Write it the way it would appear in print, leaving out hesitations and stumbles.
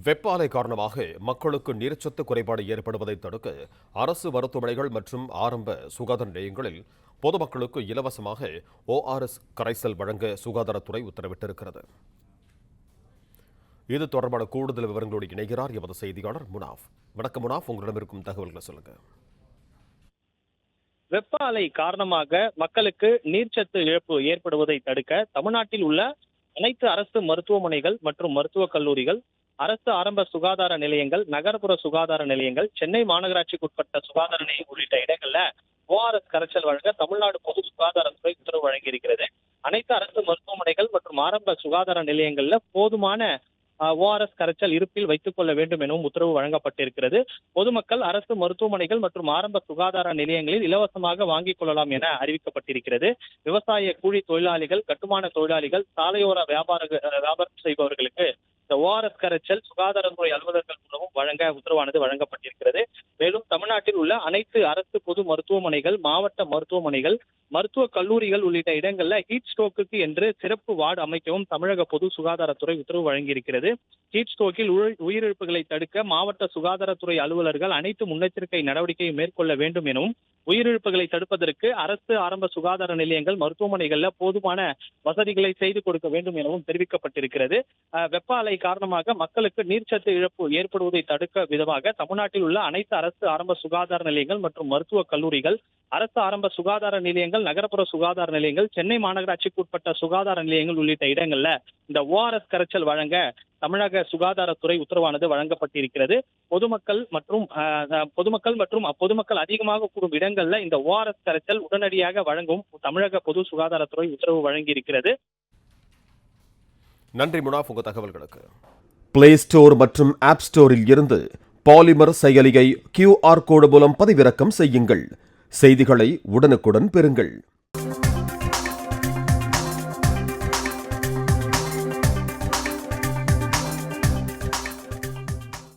வெப்ப அலை காரணமாக மக்களுக்கு நீர்ச்சத்து குறைபாடு ஏற்படுவதை தடுக்க அரசு மருத்துவமனைகள் மற்றும் ஆரம்ப சுகாதார நிலையங்களில் பொதுமக்களுக்கு இலவசமாக ORS கரைசல் வழங்க சுகாதாரத்துறை உத்தரவிட்டிருக்கிறது. இது தொடர்பான கூடுதல் விவரங்களோடு இணைகிறார் எமது செய்தியாளர் முனாஃப். வணக்கம் முனாஃப், உங்களிடம் இருக்கும் தகவல்களை சொல்லுங்க. வெப்ப அலை காரணமாக மக்களுக்கு நீர்ச்சத்து இழப்பு ஏற்படுவதை தடுக்க தமிழ்நாட்டில் உள்ள அனைத்து அரசு மருத்துவமனைகள் மற்றும் மருத்துவக் கல்லூரிகள், அரசு ஆரம்ப சுகாதார நிலையங்கள், நகர்ப்புற சுகாதார நிலையங்கள், சென்னை மாநகராட்சிக்குட்பட்ட சுகாதார நிலையம் உள்ளிட்ட இடங்கள்ல ORS கரைசல் வழங்க தமிழ்நாடு பொது சுகாதாரத்துறை உத்தரவு வழங்கியிருக்கிறது. அனைத்து அரசு மருத்துவமனைகள் மற்றும் ஆரம்ப சுகாதார நிலையங்கள்ல போதுமான ORS கரைசல் இருப்பில் வைத்துக் கொள்ள வேண்டும் எனவும் உத்தரவு வழங்கப்பட்டிருக்கிறது. பொதுமக்கள் அரசு மருத்துவமனைகள் மற்றும் ஆரம்ப சுகாதார நிலையங்களில் இலவசமாக வாங்கிக் கொள்ளலாம் என அறிவிக்கப்பட்டிருக்கிறது. விவசாய கூலி தொழிலாளிகள், கட்டுமான தொழிலாளிகள், சாலையோர வியாபாரம் செய்பவர்களுக்கு இந்த ORS கரைசல் சுகாதாரத்துறை அலுவலர்கள் மூலமும் வழங்க உத்தரவானது வழங்கப்பட்டிருக்கிறது. மேலும் தமிழ்நாட்டில் உள்ள அனைத்து அரசு பொது மருத்துவமனைகள், மாவட்ட மருத்துவமனைகள், மருத்துவக் கல்லூரிகள் உள்ளிட்ட இடங்கள்ல ஹீட் ஸ்ட்ரோக்குக்கு என்று சிறப்பு வார்டு அமைக்கவும் தமிழக பொது சுகாதாரத்துறை உத்தரவு வழங்கியிருக்கிறது. ஹீட் ஸ்ட்ரோக்கில் உயிரிழப்புகளை தடுக்க மாவட்ட சுகாதாரத்துறை அலுவலர்கள் அனைத்து முன்னெச்சரிக்கை நடவடிக்கையை மேற்கொள்ள வேண்டும் எனவும், உயிரிழப்புகளை தடுப்பதற்கு அரசு ஆரம்ப சுகாதார நிலையங்கள், மருத்துவமனைகள்ல போதுமான வசதிகளை செய்து கொடுக்க வேண்டும் எனவும் தெரிவிக்கப்பட்டிருக்கிறது. வெப்ப அலை காரணமாக மக்களுக்கு நீர்ச்சத்து இழப்பு ஏற்படுவதை தடுக்க விதமாக தமிழ்நாட்டில் உள்ள அனைத்து அரசு ஆரம்ப சுகாதார நிலையங்கள் மற்றும் மருத்துவக் கல்லூரிகள், அரசு ஆரம்ப சுகாதார நிலையங்கள், நகர்ப்புற சுகாதார நிலையங்கள், சென்னை மாநகராட்சிக்கு உட்பட்ட சுகாதார நிலையங்கள் உள்ளிட்ட இடங்கள்ல இந்த ORS கரைசல் வழங்க தமிழக சுகாதாரத்துறை உத்தரவானது வழங்கப்பட்டிருக்கிறது. பொதுமக்கள் மற்றும் பொதுமக்கள் அதிகமாக கூடும் இடங்கள்ல இந்த ORS கரைசல் உடனடியாக வழங்கும் தமிழக பொது சுகாதாரத்துறை உத்தரவு வழங்கியிருக்கிறது. நன்றி முனாஃப், உங்க தகவல்களுக்கு. பிளே ஸ்டோர் மற்றும் ஆப் ஸ்டோரில் இருந்து பாலிமர் செயலியை QR கோடு மூலம் பதிவிறக்கம் செய்யுங்கள். செய்திகளை உடனுக்குடன் பெறுங்கள்.